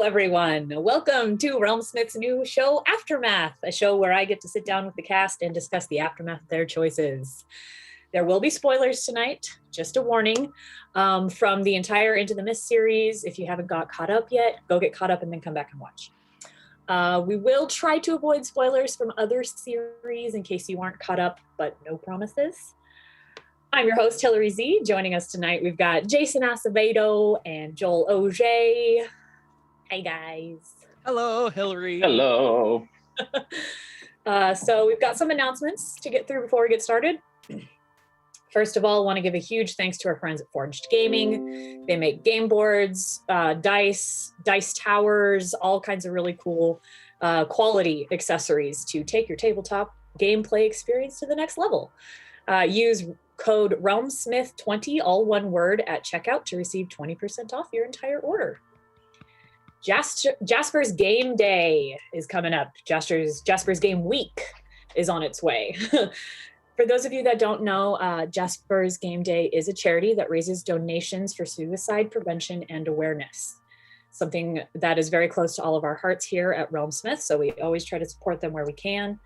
everyone. Welcome to RealmSmith's new show, Aftermath, a show where I get to sit down with the cast and discuss the aftermath of their choices. There will be spoilers tonight, just a warning, from the entire Into the Mist series. If you haven't got caught up yet, go get caught up and then come back and watch. We will try to avoid spoilers from other series in case you aren't caught up, but no promises. I'm your host, Hilary Z. Joining us tonight, we've got Jason Azevedo and Joel Auge. Hey, guys. Hello, Hillary. Hello. So we've got some announcements to get through before we get started. First of all, I want to give a huge thanks to our friends at Forged Gaming. They make game boards, dice towers, all kinds of really cool quality accessories to take your tabletop gameplay experience to the next level. Use code RealmSmith20, all one word, at checkout to receive 20% off your entire order. Jasper's Game Day is coming up. Jasper's Game Week is on its way. For those of you that don't know, Jasper's Game Day is a charity that raises donations for suicide prevention and awareness. Something that is very close to all of our hearts here at RealmSmith, so we always try to support them where we can.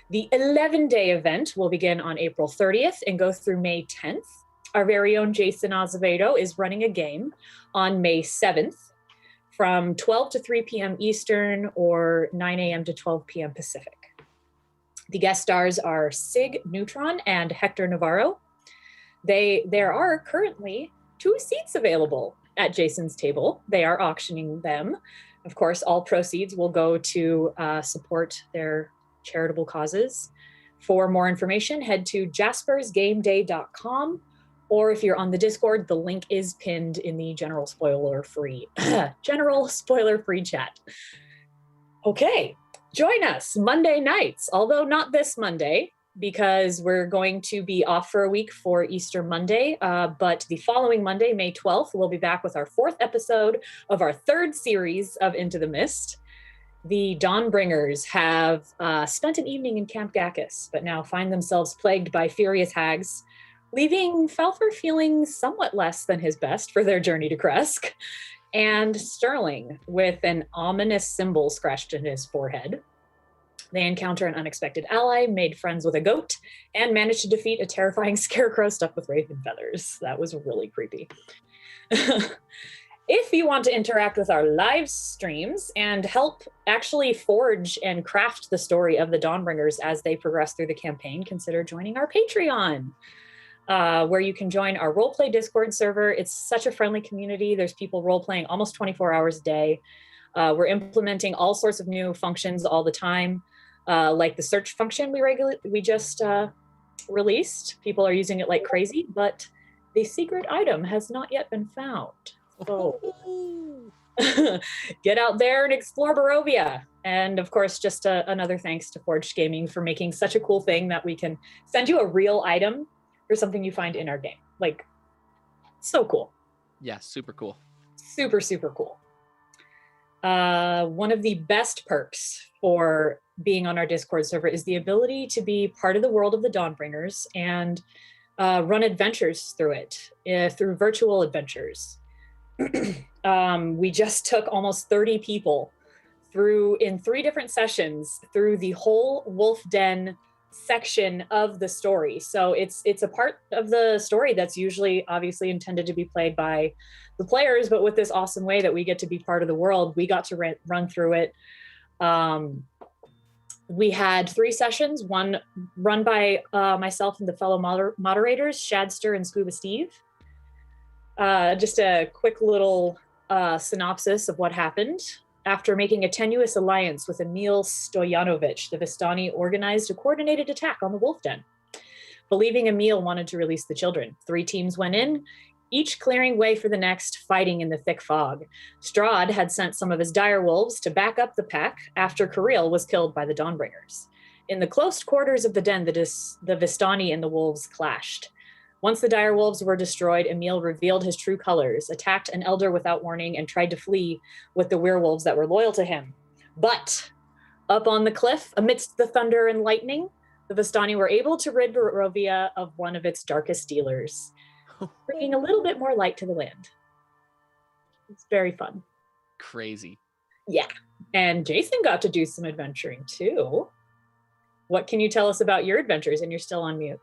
The 11-day event will begin on April 30th and go through May 10th. Our very own Jason Azevedo is running a game on May 7th from 12 to 3 p.m. Eastern or 9 a.m. to 12 p.m. Pacific. The guest stars are Sig Neutron and Hector Navarro. There are currently 2 seats available at Jason's table. They are auctioning them. Of course, all proceeds will go to support their charitable causes. For more information, head to jaspersgameday.com, or if you're on the Discord, the link is pinned in the general spoiler-free chat. Okay, join us Monday nights, although not this Monday, because we're going to be off for a week for Easter Monday, but the following Monday, May 12th, we'll be back with our 4th episode of our 3rd series of Into the Mist. The Dawnbringers have spent an evening in Camp Gacchus, but now find themselves plagued by furious hags, leaving Falpher feeling somewhat less than his best for their journey to Kresk, and Sterling with an ominous symbol scratched in his forehead. They encounter an unexpected ally, made friends with a goat, and managed to defeat a terrifying scarecrow stuffed with raven feathers. That was really creepy. If you want to interact with our live streams and help actually forge and craft the story of the Dawnbringers as they progress through the campaign, consider joining our Patreon, where you can join our roleplay Discord server. It's such a friendly community. There's people roleplaying almost 24 hours a day. We're implementing all sorts of new functions all the time, like the search function we just released. People are using it like crazy, but the secret item has not yet been found. So get out there and explore Barovia. And of course, just another thanks to Forged Gaming for making such a cool thing that we can send you a real item for something you find in our game. Like, so cool. Yeah, super cool. Super, super cool. One of the best perks for being on our Discord server is the ability to be part of the world of the Dawnbringers and run adventures through it, through virtual adventures. We just took almost 30 people through, in 3 different sessions, through the whole Wolf Den section of the story. So it's a part of the story that's usually obviously intended to be played by the players, but with this awesome way that we get to be part of the world, we got to run through it. We had 3 sessions, one run by myself and the fellow moderators, Shadster and Scuba Steve. Just a quick little synopsis of what happened. After making a tenuous alliance with Emil Stoyanovich, the Vistani organized a coordinated attack on the Wolf Den. Believing Emil wanted to release the children, 3 teams went in, each clearing way for the next, fighting in the thick fog. Strahd had sent some of his direwolves to back up the pack after Kirill was killed by the Dawnbringers. In the close quarters of the den, the Vistani and the wolves clashed. Once the direwolves were destroyed, Emil revealed his true colors, attacked an elder without warning, and tried to flee with the werewolves that were loyal to him. But up on the cliff, amidst the thunder and lightning, the Vistani were able to rid Barovia of one of its darkest dealers, bringing a little bit more light to the land. It's very fun. Crazy. Yeah. And Jason got to do some adventuring too. What can you tell us about your adventures? And you're still on mute.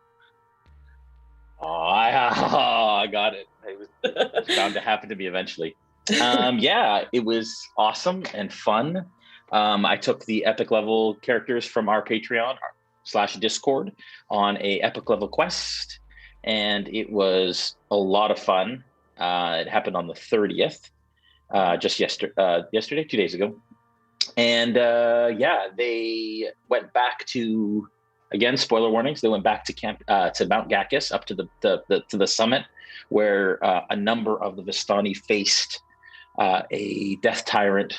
I got it. It was bound to happen to me eventually. Yeah, it was awesome and fun. I took the epic level characters from our Patreon/Discord on a epic level quest, and it was a lot of fun. It happened on the 30th, just yesterday, 2 days ago. And yeah, they went back to, again, spoiler warnings, they went back to Mount Gakis, up to the summit, where a number of the Vistani faced a death tyrant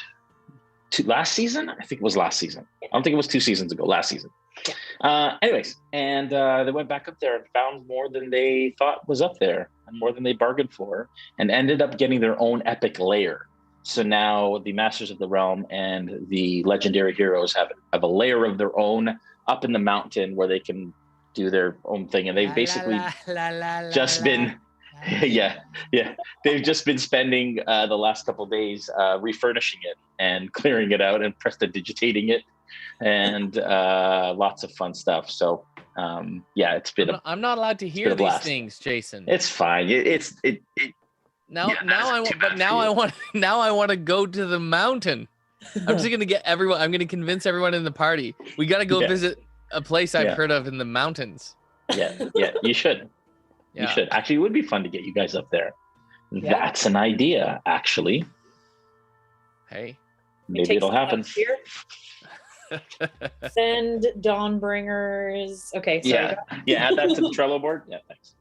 last season. I think it was last season. I don't think it was 2 seasons ago, last season. Anyways, and they went back up there and found more than they thought was up there, and more than they bargained for, and ended up getting their own epic lair. So now the Masters of the Realm and the legendary heroes have a lair of their own up in the mountain where they can do their own thing. And they've basically just been, yeah, they've just been spending the last couple of days refurnishing it and clearing it out and prestidigitating it, and lots of fun stuff. So yeah, it's been. I'm not allowed to hear these things, Jason. It's fine. Now I want to go to the mountain. I'm just gonna get everyone. I'm gonna convince everyone in the party. We got to go visit a place I've heard of in the mountains. Yeah, you should. Yeah. You should. Actually, it would be fun to get you guys up there. Yeah. That's an idea, actually. Hey, maybe it'll happen. Send Dawnbringers. Okay. Sorry. Yeah. Add that to the Trello board. Yeah, thanks.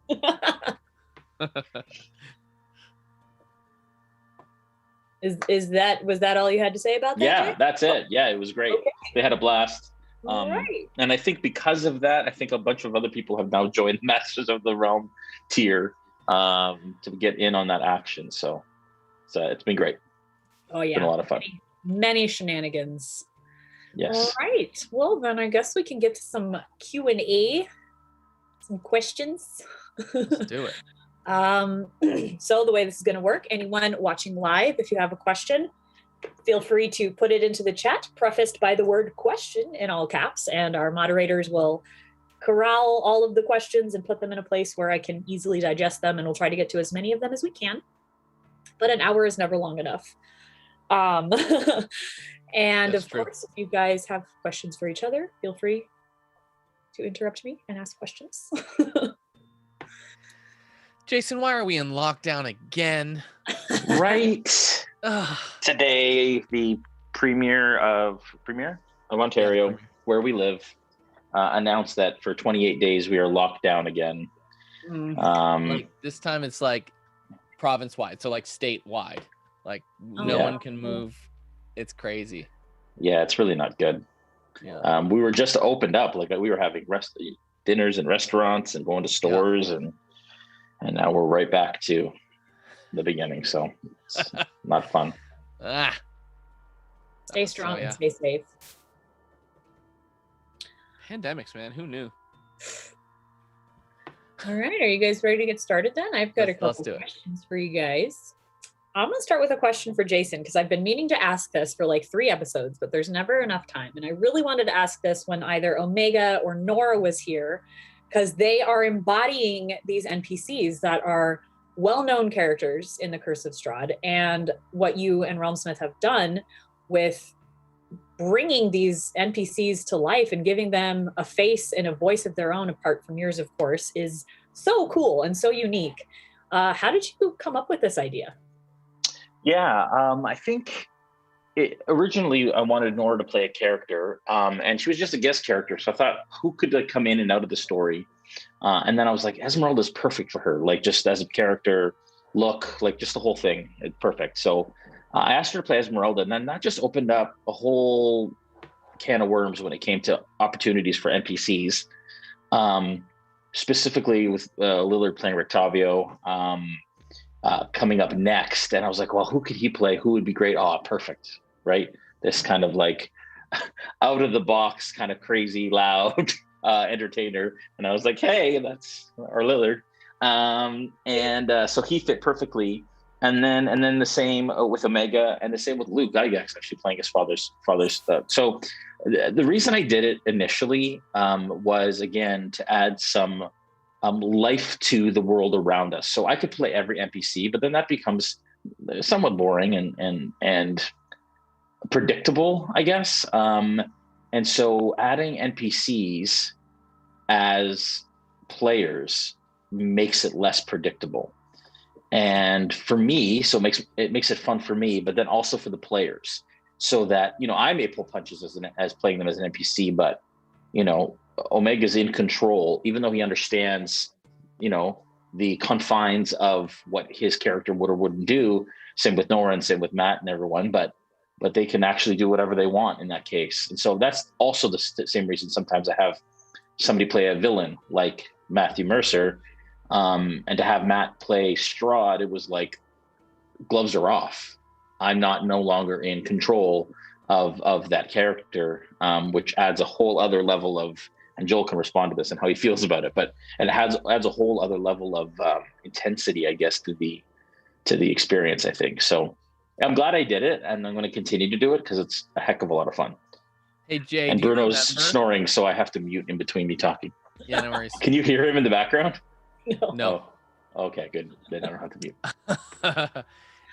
Was that all you had to say about that? Yeah, Jay? That's it. Yeah, it was great. Okay. They had a blast. Right. And I think because of that, I think a bunch of other people have now joined Masters of the Realm tier to get in on that action. So it's been great. Oh yeah, it's been a lot of fun. Many shenanigans. Yes. All right. Well, then I guess we can get to some Q&A, some questions. Let's do it. So the way this is going to work, anyone watching live, if you have a question, feel free to put it into the chat, prefaced by the word question in all caps, and our moderators will corral all of the questions and put them in a place where I can easily digest them, and we'll try to get to as many of them as we can. But an hour is never long enough. And That's of true. course, if you guys have questions for each other, feel free to interrupt me and ask questions. Jason, why are we in lockdown again? Right. Today, the premier of Ontario, where we live, announced that for 28 days we are locked down again. Like this time it's like province-wide, so like statewide. Like no one can move. It's crazy. Yeah, it's really not good. Yeah. We were just opened up, like we were having dinners in restaurants and going to stores, and now we're right back to the beginning. So it's not fun. Stay strong and stay safe. Pandemics, man. Who knew? All right. Are you guys ready to get started then? I've got a couple questions for you guys. I'm going to start with a question for Jason, because I've been meaning to ask this for like 3 episodes, but there's never enough time. And I really wanted to ask this when either Omega or Nora was here, because they are embodying these NPCs that are well-known characters in the Curse of Strahd, and what you and RealmSmith have done with bringing these NPCs to life and giving them a face and a voice of their own, apart from yours, of course, is so cool and so unique. How did you come up with this idea? Yeah, I think originally I wanted Nora to play a character, and she was just a guest character. So I thought, who could like come in and out of the story? And then I was like, Esmeralda is perfect for her, like just as a character, look, like just the whole thing, it's perfect. So I asked her to play Esmeralda, and then that just opened up a whole can of worms when it came to opportunities for NPCs, specifically with Lillard playing Rictavio. Coming up next, and I was like, well, who could he play? Who would be great? Oh, perfect, right? This kind of like out of the box, kind of crazy, loud entertainer. And I was like, hey, that's our Lillard. So he fit perfectly. And then the same with Omega, and the same with Luke Gygax, actually playing his father's stuff. So the reason I did it initially was, again, to add some life to the world around us. So I could play every NPC, but then that becomes somewhat boring and predictable, I guess. And so adding NPCs as players makes it less predictable. And for me, so it makes it fun for me, but then also for the players, so that, I may pull punches as playing them as an NPC, but, Omega's in control, even though he understands, the confines of what his character would or wouldn't do. Same with Nora and same with Matt and everyone, but they can actually do whatever they want in that case. And so that's also the same reason sometimes I have somebody play a villain like Matthew Mercer, and to have Matt play Strahd, it was like gloves are off. I'm no longer in control of that character, which adds a whole other level of, and Joel can respond to this and how he feels about it, but it adds a whole other level of intensity, I guess, to the experience, I think. So I'm glad I did it, and I'm going to continue to do it because it's a heck of a lot of fun. Hey, Jay. And Bruno's snoring, so I have to mute in between me talking. Yeah, no worries. Can you hear him in the background? No. Oh, okay, good. Then I don't have to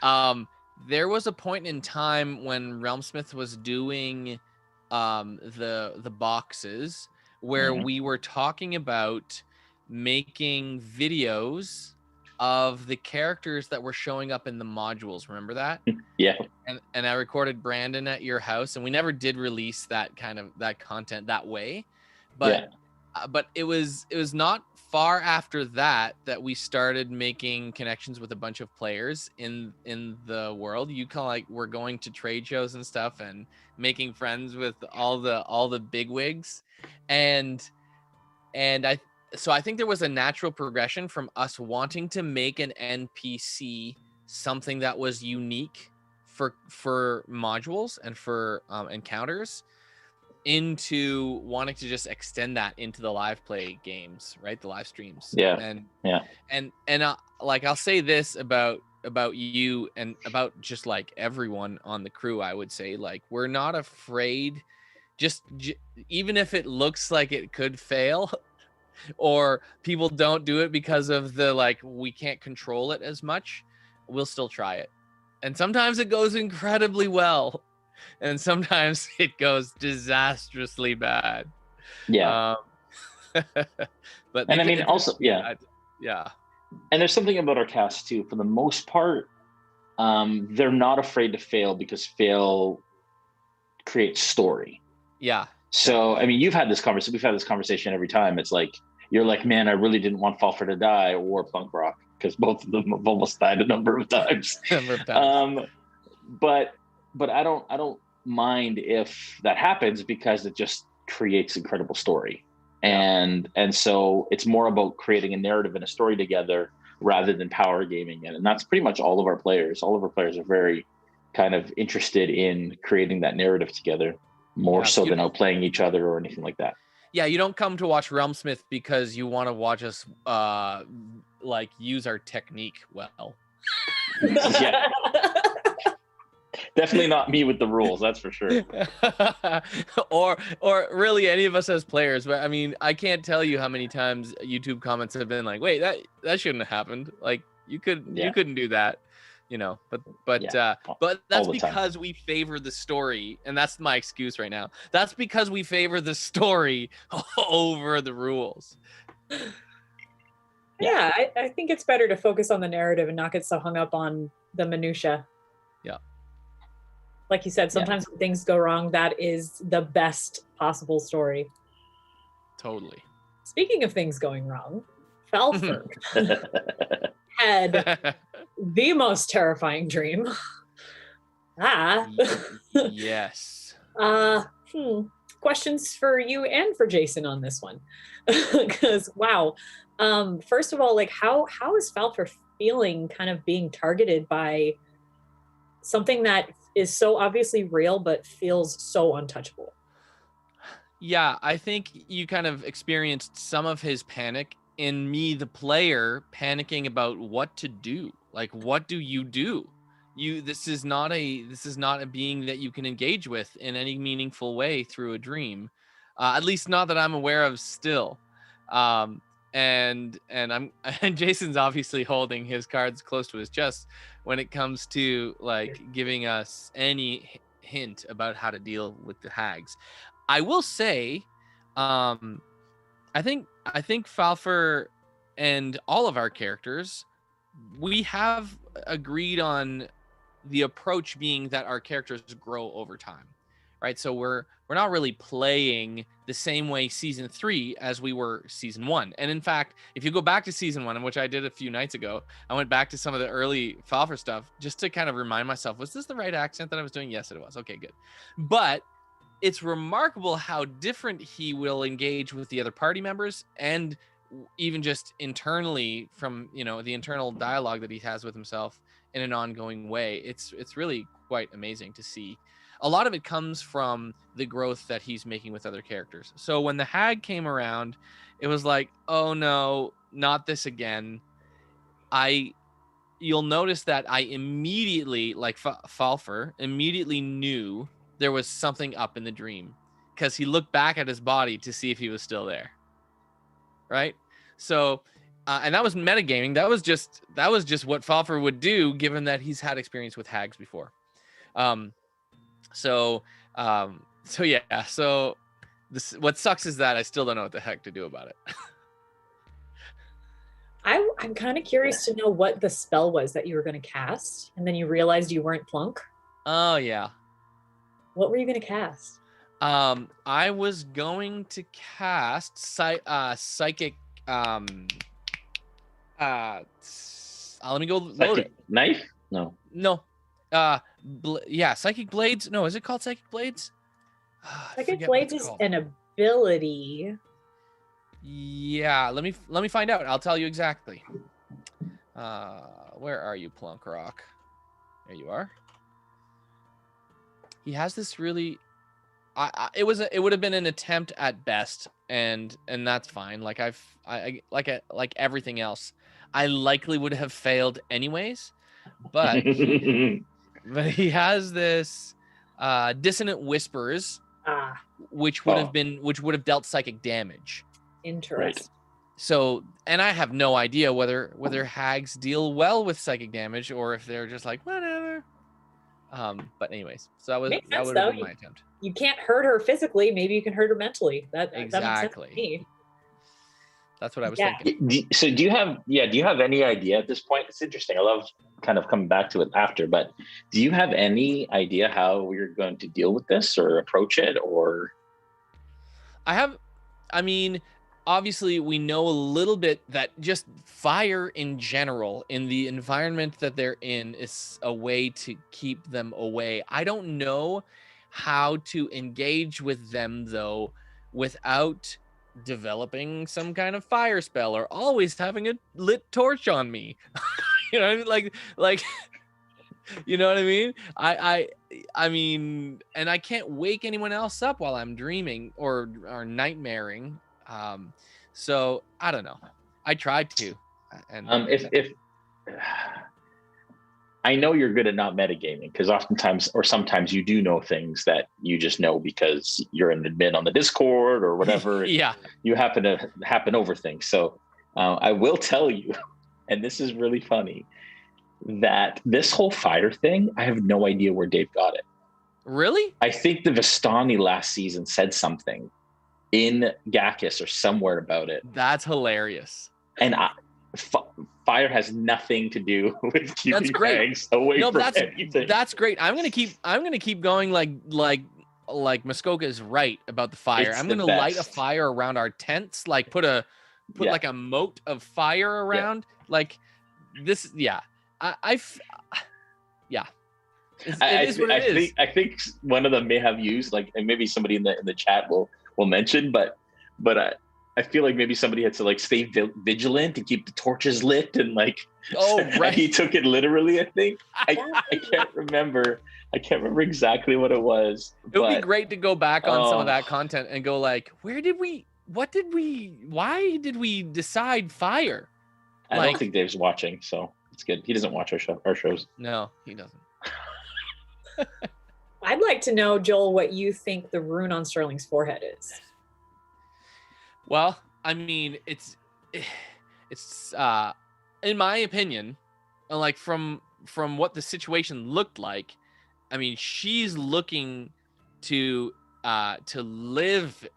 mute. There was a point in time when RealmSmith was doing the boxes where we were talking about making videos of the characters that were showing up in the modules. Remember that? Yeah. And I recorded Brandon at your house, and we never did release that content that way, but it was not far after that we started making connections with a bunch of players in the world. You kind of like were going to trade shows and stuff and making friends with all the bigwigs, and I think there was a natural progression from us wanting to make an NPC something that was unique for modules and for encounters, into wanting to just extend that into the live play games, right? The live streams. And like, I'll say this about you and about just like everyone on the crew, I would say, like, we're not afraid, even if it looks like it could fail or people don't do it because of the, like, we can't control it as much, we'll still try it. And sometimes it goes incredibly well, and sometimes it goes disastrously bad. Yeah. But and I mean, also, yeah. And there's something about our cast too. For the most part, they're not afraid to fail because fail creates story. Yeah. So, I mean, we've had this conversation every time. It's like, you're like, man, I really didn't want Falpher to die or Punk Rock, because both of them have almost died a number of times. But I don't mind if that happens, because it just creates incredible story. And so it's more about creating a narrative and a story together rather than power gaming it. And that's pretty much all of our players. All of our players are very kind of interested in creating that narrative together, more so than outplaying each other or anything like that. Yeah, you don't come to watch RealmSmith because you want to watch us like use our technique well. Yeah. Definitely not me with the rules, that's for sure. or really any of us as players. But I mean, I can't tell you how many times YouTube comments have been like, "Wait, that shouldn't have happened. Like, you couldn't do that." But that's because we favor the story, and that's my excuse right now. That's because we favor the story over the rules. Yeah, I think it's better to focus on the narrative and not get so hung up on the minutia. Yeah. Like you said, sometimes when things go wrong, that is the best possible story. Totally. Speaking of things going wrong, Falpher had the most terrifying dream. Yes. Questions for you and for Jason on this one. Because, wow. First of all, like, how is Falpher feeling kind of being targeted by something that is so obviously real but feels so untouchable? Yeah, I think you kind of experienced some of his panic in me, the player, panicking about what to do. Like, what do you do? This is not a being that you can engage with in any meaningful way through a dream, at least not that I'm aware of still. And Jason's obviously holding his cards close to his chest when it comes to like giving us any hint about how to deal with the hags. I will say, I think Falpher and all of our characters, we have agreed on the approach being that our characters grow over time, right? So we're not really playing the same way season 3 as we were season 1. And in fact, if you go back to season 1, which I did a few nights ago, I went back to some of the early Falpher stuff just to kind of remind myself, was this the right accent that I was doing? Yes, it was. Okay, good. But it's remarkable how different he will engage with the other party members, and even just internally from, you know, the internal dialogue that he has with himself in an ongoing way. It's really quite amazing to see. A lot of it comes from the growth that he's making with other characters. So when the hag came around, it was like, oh no, not this again. You'll notice that I immediately, like Falpher, immediately knew there was something up in the dream because he looked back at his body to see if he was still there. Right? So, and that was metagaming. That was just what Falpher would do, given that he's had experience with hags before. So yeah. So what sucks is that I still don't know what the heck to do about it. I'm kind of curious to know what the spell was that you were going to cast, and then you realized you weren't Plunk. Oh yeah. What were you going to cast? I was going to cast psychic. Let me go load it. Knife? No. Yeah, psychic blades. No, is it called psychic blades? Psychic blades is an ability. Yeah, let me find out. I'll tell you exactly. Where are you, Plunk Rock? There you are. He has this really. It would have been an attempt at best, and that's fine. Like like everything else, I likely would have failed anyways. But he has this dissonant whispers, which would have dealt psychic damage. Interesting. Right. So, and I have no idea whether hags deal well with psychic damage or if they're just like whatever. But anyways, so that would have been my attempt. You can't hurt her physically. Maybe you can hurt her mentally. That makes sense to me. That's what I was thinking. So do you have any idea at this point? It's interesting. I love kind of coming back to it after, but do you have any idea how we're going to deal with this or approach it? Or I mean, obviously we know a little bit that just fire in general in the environment that they're in is a way to keep them away. I don't know how to engage with them though without developing some kind of fire spell or always having a lit torch on me. You know, like you know what I mean? I mean, and I can't wake anyone else up while I'm dreaming or nightmaring. So I don't know. I tried to. And if I know you're good at not metagaming, because oftentimes or sometimes you do know things that you just know because you're an admin on the Discord or whatever. Yeah. You happen over things. So I will tell you, and this is really funny, that this whole fire thing, I have no idea where Dave got it. Really? I think the Vistani last season said something in Gakis or somewhere about it. That's hilarious. And fire has nothing to do with keeping hags away from anything. That's great. I'm gonna keep going like Muskoka is right about the fire. I'm gonna light a fire around our tents, like put like a moat of fire around. Like this, yeah. It is what it is. I think one of them may have used, like, and maybe somebody in the chat will mention, but I feel like maybe somebody had to like stay vigilant and keep the torches lit and like. Oh right. He took it literally. I think I can't remember. I can't remember exactly what it was. It would be great to go back on some of that content and go like, why did we decide fire? I don't think Dave's watching, so. It's good. He doesn't watch our shows. No, he doesn't. I'd like to know, Joel, what you think the rune on Sterling's forehead is. Well, I mean, it's in my opinion, like from what the situation looked like, I mean, she's looking to live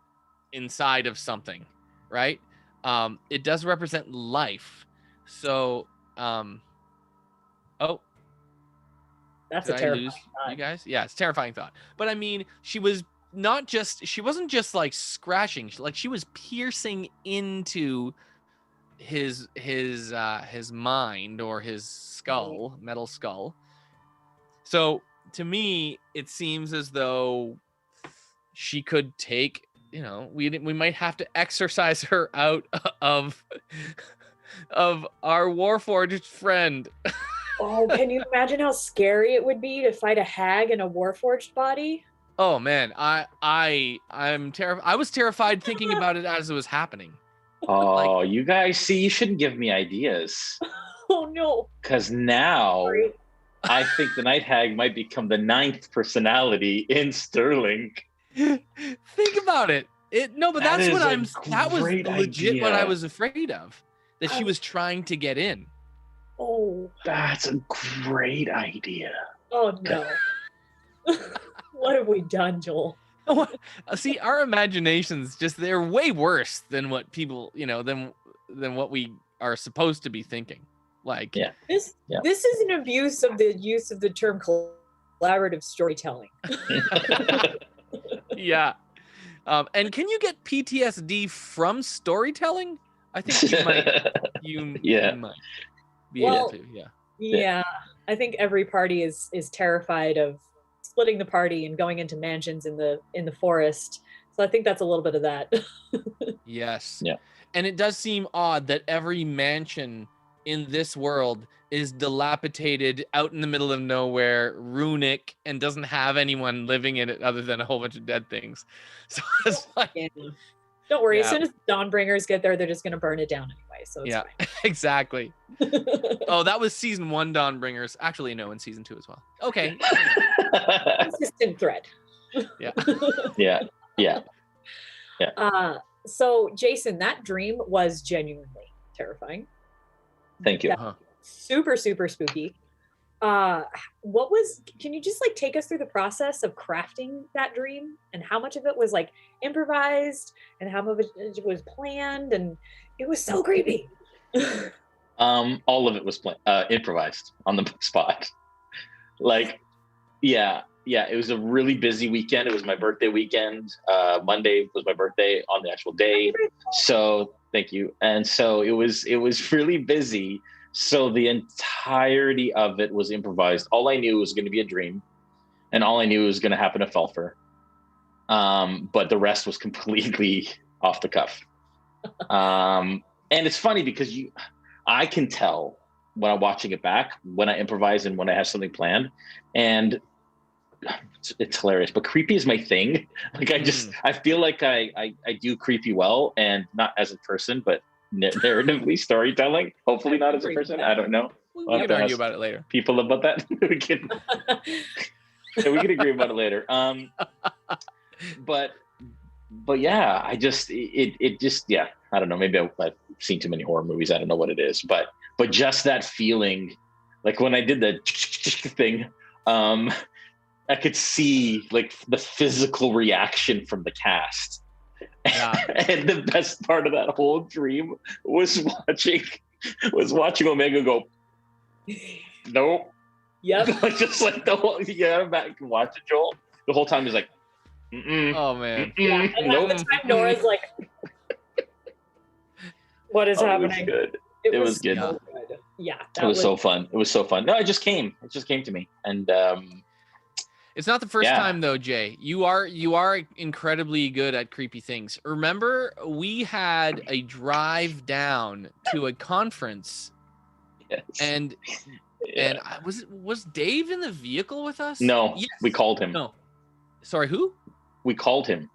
inside of something, right? It does represent life. So, oh, that's did a I terrifying lose thought. you guys? Yeah, it's a terrifying thought. But I mean, she wasn't just like scratching, like she was piercing into his mind or his skull, metal skull. So to me, it seems as though she could take, you know, we might have to exorcise her out of our Warforged friend. Oh, can you imagine how scary it would be to fight a hag in a Warforged body? Oh man, I'm terrified. I was terrified thinking about it as it was happening. Oh, you guys, see, you shouldn't give me ideas. Oh no. Because now I think the Night Hag might become the 9th personality in Sterling. Think about it. But that's what that was legit idea. what I was afraid of. That she was trying to get in. Oh. That's a great idea. Oh no. What have we done, Joel? See, our imaginations they're way worse than what people, than what we are supposed to be thinking. Like, this is an abuse of the use of the term collaborative storytelling. Yeah. And can you get PTSD from storytelling? I think you might. You might be able to. Yeah. I think every party is terrified of splitting the party and going into mansions in the forest. So I think that's a little bit of that. Yes. Yeah. And it does seem odd that every mansion in this world is dilapidated, out in the middle of nowhere, runic, and doesn't have anyone living in it other than a whole bunch of dead things. So it's like, don't worry. As soon as Dawnbringers get there, they're just going to burn it down anyway. So it's fine. Exactly. Oh, that was season 1 Dawnbringers. Actually, no, in season 2 as well. Okay. Consistent thread. Yeah. Yeah. So Jason, that dream was genuinely terrifying. Thank you. Super, super spooky. Can you just like take us through the process of crafting that dream and how much of it was like improvised and how much of it was planned? And it was so creepy. All of it was improvised on the spot. Like, it was a really busy weekend. It was my birthday weekend. Monday was my birthday on the actual day. So thank you. And so it was really busy. So the entirety of it was improvised. All I knew was going to be a dream, and all I knew was going to happen to Falpher. But the rest was completely off the cuff. And it's funny because I can tell when I'm watching it back, when I improvise and when I have something planned, and it's hilarious. But creepy is my thing. Like I feel like I do creepy well, and not as a person, but narratively storytelling. Hopefully not as a person. I don't know. We can argue about it later. People about that. we can agree about it later. But yeah, I don't know. Maybe I've seen too many horror movies. I don't know what it is, but just that feeling, like when I did the thing, I could see like the physical reaction from the cast. Yeah. And the best part of that whole dream was watching Omega go, nope. Yep. Just like the whole, back and watch it, Joel. The whole time he's like, oh man. Yeah. And nope. at the time Nora's like, what is happening? It was good. So good. Yeah. It was so fun. It was so fun. No, it just came to me. And it's not the first time though, Jay. You are incredibly good at creepy things. Remember, we had a drive down to a conference, and was Dave in the vehicle with us? No, yes. We called him. No, sorry, who? We called him.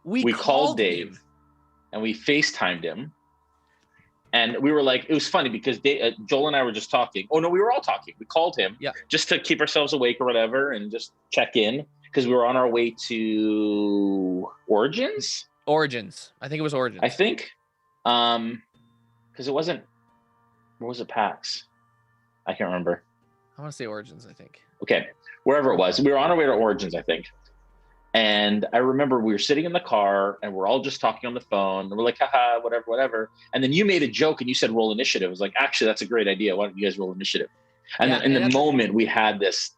We called Dave, and we FaceTimed him. And we were like, it was funny because Joel and I were just talking. Oh no, we were all talking. We called him just to keep ourselves awake or whatever, and just check in because we were on our way to Origins. I think it was Origins. I think, because it wasn't. What was it? PAX. I can't remember. I want to say Origins. I think. Okay, wherever it was, we were on our way to Origins, I think. And I remember we were sitting in the car and we're all just talking on the phone. And we're like, haha, whatever. And then you made a joke and you said roll initiative. I was like, actually, that's a great idea. Why don't you guys roll initiative? And then in the moment we had this.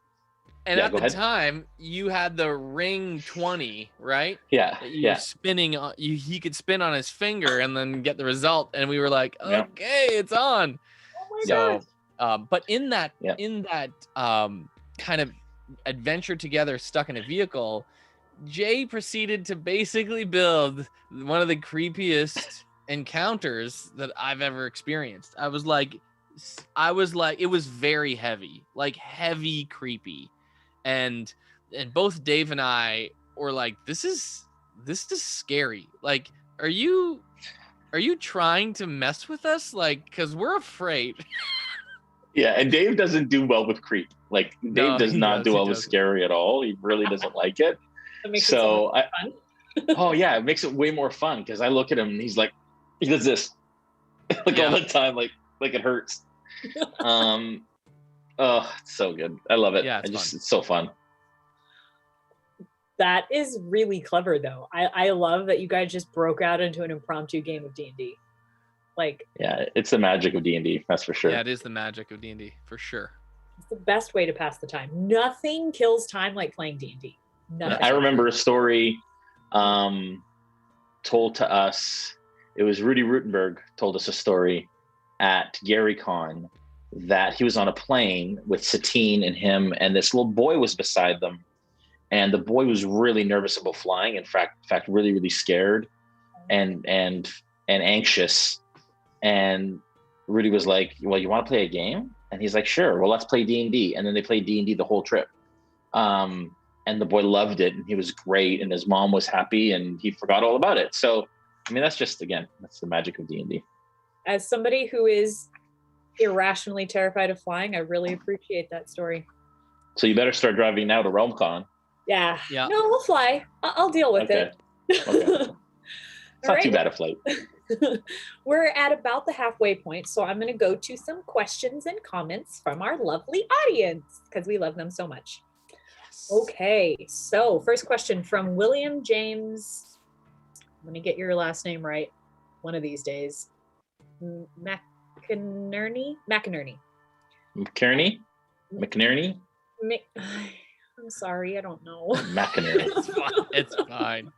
And at the time, you had the ring 20, right? Yeah. You were spinning. He could spin on his finger and then get the result. And we were like, okay, it's on. Oh my God. But in that kind of adventure together, stuck in a vehicle, Jay proceeded to basically build one of the creepiest encounters that I've ever experienced. I was like, it was very heavy, like heavy creepy. And both Dave and I were like, this is scary. Like, are you trying to mess with us? Like, cause we're afraid. Yeah. And Dave doesn't do well with creep. Like Dave does not do well with scary at all. He really doesn't like it. So fun. Oh yeah, it makes it way more fun because I look at him and he's like, he does this like all the time, like it hurts. Oh, it's so good. I love it. Yeah, it's so fun. That is really clever though. I love that you guys just broke out into an impromptu game of D&D. Like, yeah, it's the magic of D&D, that's for sure. Yeah, it is the magic of D&D for sure. It's the best way to pass the time. Nothing kills time like playing D&D. Nothing. I remember a story told to us. It was Rudy Rutenberg told us a story at GaryCon that he was on a plane with Satine and him, and this little boy was beside them, and the boy was really nervous about flying. In fact, really, really scared and anxious. And Rudy was like, "Well, you want to play a game?" And he's like, "Sure. Well, let's play D&D." And then they played D&D the whole trip. And the boy loved it, and he was great, and his mom was happy, and he forgot all about it. So, I mean, that's the magic of D&D. As somebody who is irrationally terrified of flying, I really appreciate that story. So you better start driving now to RealmCon. Yeah. No, we'll fly. I'll deal with it. Okay. It's not too bad a flight. We're at about the halfway point, so I'm going to go to some questions and comments from our lovely audience because we love them so much. Okay, so first question from William James. Let me get your last name right one of these days. McInerney? McInerney? I'm sorry, I don't know. McInerney. It's fine.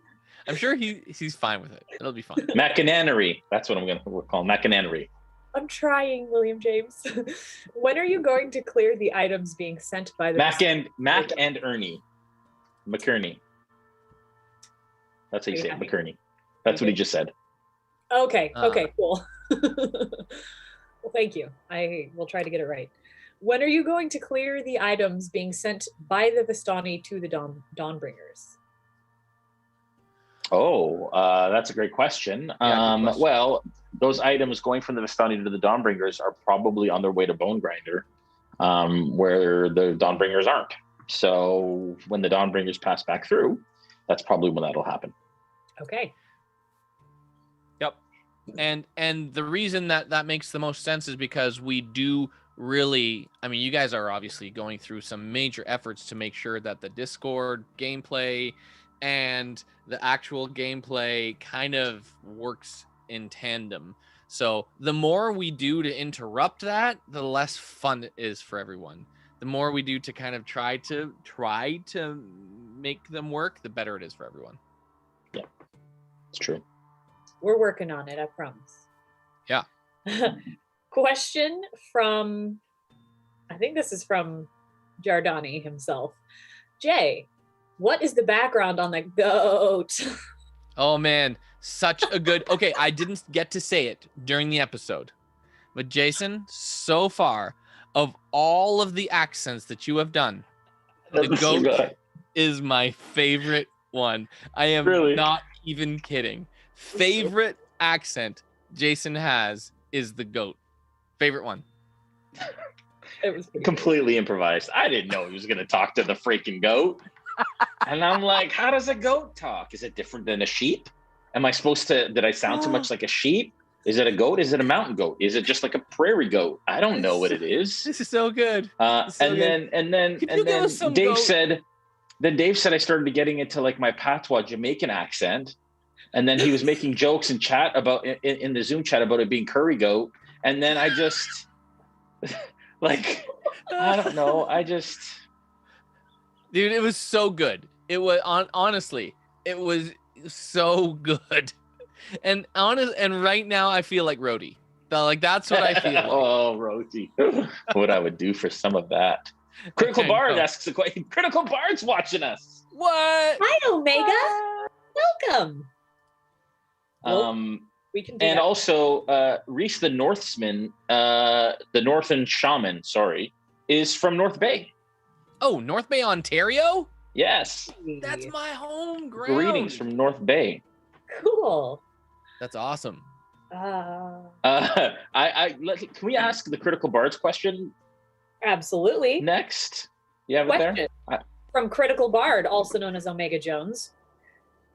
I'm sure he's fine with it. It'll be fine. McInerney. That's what we'll call McInerney. I'm trying, William James. When are you going to clear the items being sent by the Mac and Ernie? McInerney. That's how you say it, McInerney. That's what he just said. Okay, cool. Well, thank you. I will try to get it right. When are you going to clear the items being sent by the Vistani to the Dawnbringers? Oh, that's a great question. Well, those items going from the Vistani to the Dawnbringers are probably on their way to Bone Grinder, where the Dawnbringers aren't. So when the Dawnbringers pass back through, that's probably when that'll happen. Okay. Yep. And the reason that makes the most sense is because we do really, I mean, you guys are obviously going through some major efforts to make sure that the Discord gameplay and the actual gameplay kind of works in tandem. So the more we do to interrupt that, the less fun it is for everyone. The more we do to kind of try to make them work, the better it is for everyone. Yeah, it's true. We're working on it, I promise. Yeah. Question from, I think this is from Giardani himself. Jay, what is the background on the goat? Oh man, such a good, okay, I didn't get to say it during the episode, but Jason, so far, of all of the accents that you have done, the goat is my favorite one. I am not even kidding. Favorite accent Jason has is the goat. Favorite one. It was completely improvised. I didn't know he was going to talk to the freaking goat. And I'm like, how does a goat talk? Is it different than a sheep? Am I supposed to, did I sound too much like a sheep? Is it a goat? Is it a mountain goat? Is it just like a prairie goat? I don't know what it is. This is so good. And then Dave said I started getting into like my patois Jamaican accent. And then he was making jokes in chat about in the Zoom chat about it being curry goat. And then I just like, I don't know. Dude, it was so good. It was honestly, it was so good. And right now I feel like Rhodey. Like that's what I feel like. Oh, Rhodey. What I would do for some of that. Critical Bard asks a question. Critical Bard's watching us. What? Hi, Omega. Welcome. We can do and that. Also Reese the Northman, the Northern Shaman, is from North Bay. Oh, North Bay, Ontario? Yes. That's my home ground. Greetings from North Bay. Cool. That's awesome. Can we ask the Critical Bards question? Absolutely. Next. You have it there? From Critical Bard, also known as Omega Jones,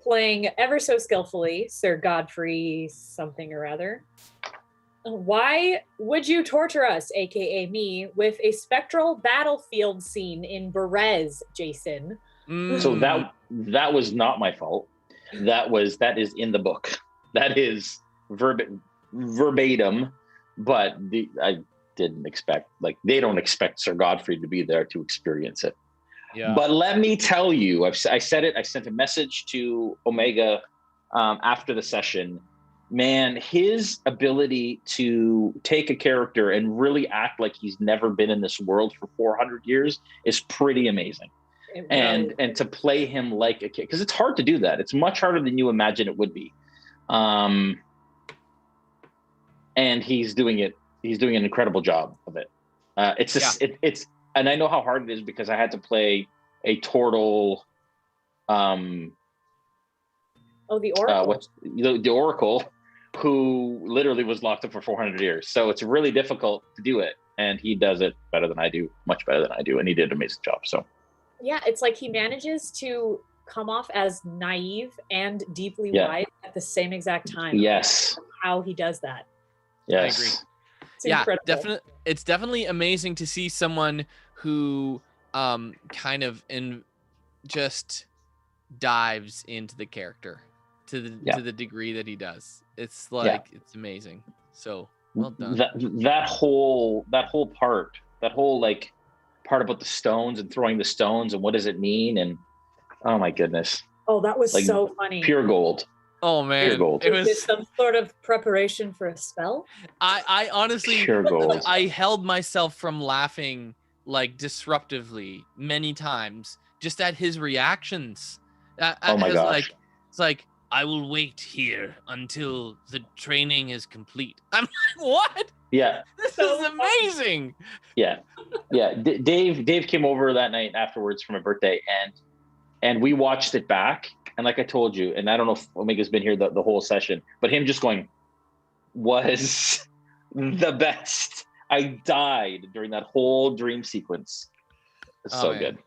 playing ever so skillfully Sir Godfrey something or other. Why would you torture us, aka me, with a spectral battlefield scene in Berez, Jason? So that was not my fault. That is in the book. That is verbatim, but I didn't expect, like, they don't expect Sir Godfrey to be there to experience it. Yeah. But let me tell you, I said it. I sent a message to Omega after the session. Man, his ability to take a character and really act like he's never been in this world for 400 years is pretty amazing. And to play him like a kid, because it's hard to do that. It's much harder than you imagine it would be. And he's doing it. He's doing an incredible job of it. It's and I know how hard it is because I had to play a Tortle. The Oracle. The Oracle, who literally was locked up for 400 years. So it's really difficult to do it, and he does it better than I do, much better than I do, and he did an amazing job. So yeah, it's like he manages to come off as naive and deeply wise at the same exact time. Yes, how he does that. Yes, I agree. It's incredible. Definitely. It's definitely amazing to see someone who kind of just dives into the character to the degree that he does. It's like it's amazing. So well done. That whole part about the stones and throwing the stones and what does it mean, and oh my goodness. Oh, that was like, so funny. Pure gold. Oh man, pure gold. It was some sort of preparation for a spell. I honestly, pure gold. I held myself from laughing like disruptively many times just at his reactions. Oh my gosh! It's like I will wait here until the training is complete. I'm like, what? Yeah, this is amazing. Yeah. Dave came over that night afterwards for my birthday, and we watched it back. And like I told you, and I don't know if Omega's been here the whole session, but him just going was the best. I died during that whole dream sequence. It's so good.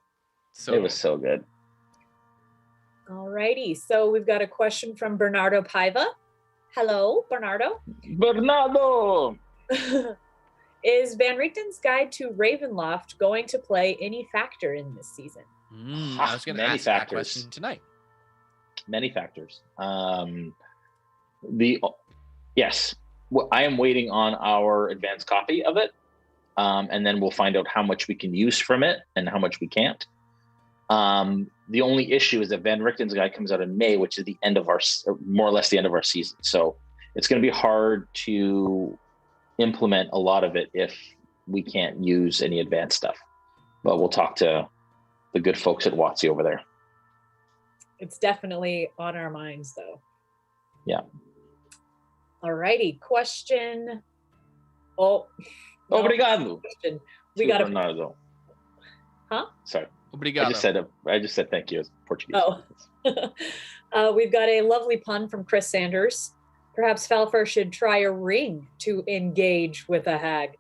It was so good. Alrighty, so we've got a question from Bernardo Paiva. Hello, Bernardo. Bernardo! Is Van Richten's Guide to Ravenloft going to play any factor in this season? I was going to ask that question tonight. Many factors. Yes, I am waiting on our advanced copy of it, and then we'll find out how much we can use from it and how much we can't. The only issue is that Van Richten's Guide comes out in May, which is the end of more or less the end of our season. So it's going to be hard to implement a lot of it if we can't use any advanced stuff. But we'll talk to the good folks at WotC over there. It's definitely on our minds, though. Yeah. Alrighty, question. Oh, no, obrigado. Question. We got Bernardo. Huh? Sorry. Obrigado. I just said thank you as Portuguese. Oh. We've got a lovely pun from Chris Sanders. Perhaps Falpher should try a ring to engage with a hag.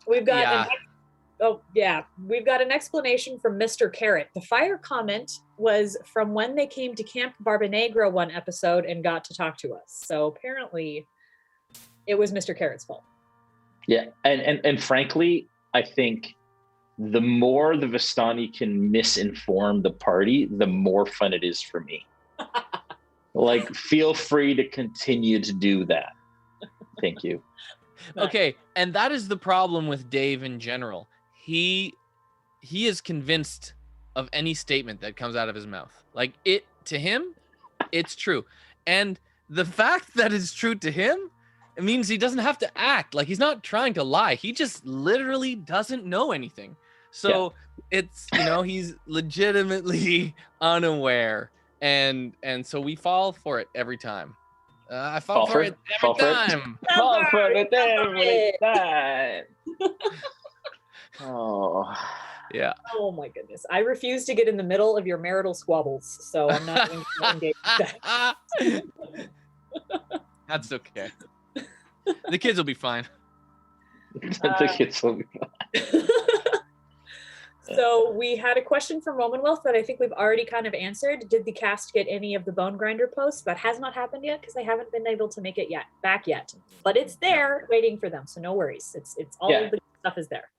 We've got we've got an explanation from Mr. Carrot. The fire comment was from when they came to Camp Barbanegra one episode and got to talk to us. So apparently it was Mr. Carrot's fault. Yeah, and frankly, I think the more the Vistani can misinform the party, the more fun it is for me. Like, feel free to continue to do that. Thank you. Okay, and that is the problem with Dave in general. He is convinced of any statement that comes out of his mouth. Like, it to him, it's true. And the fact that it's true to him, it means he doesn't have to act. Like, he's not trying to lie. He just literally doesn't know anything. So it's, he's legitimately unaware. And so we fall for it every time. I fall for it every time. Fall for it every time. Oh. Yeah. Oh my goodness. I refuse to get in the middle of your marital squabbles, so I'm not going to engage with that. That's okay. The kids will be fine. The kids will be fine. So we had a question from Romanwealth that I think we've already kind of answered. Did the cast get any of the Bone Grinder posts? That has not happened yet because I haven't been able to make it back yet. But it's there waiting for them, so no worries. It's all of the stuff is there.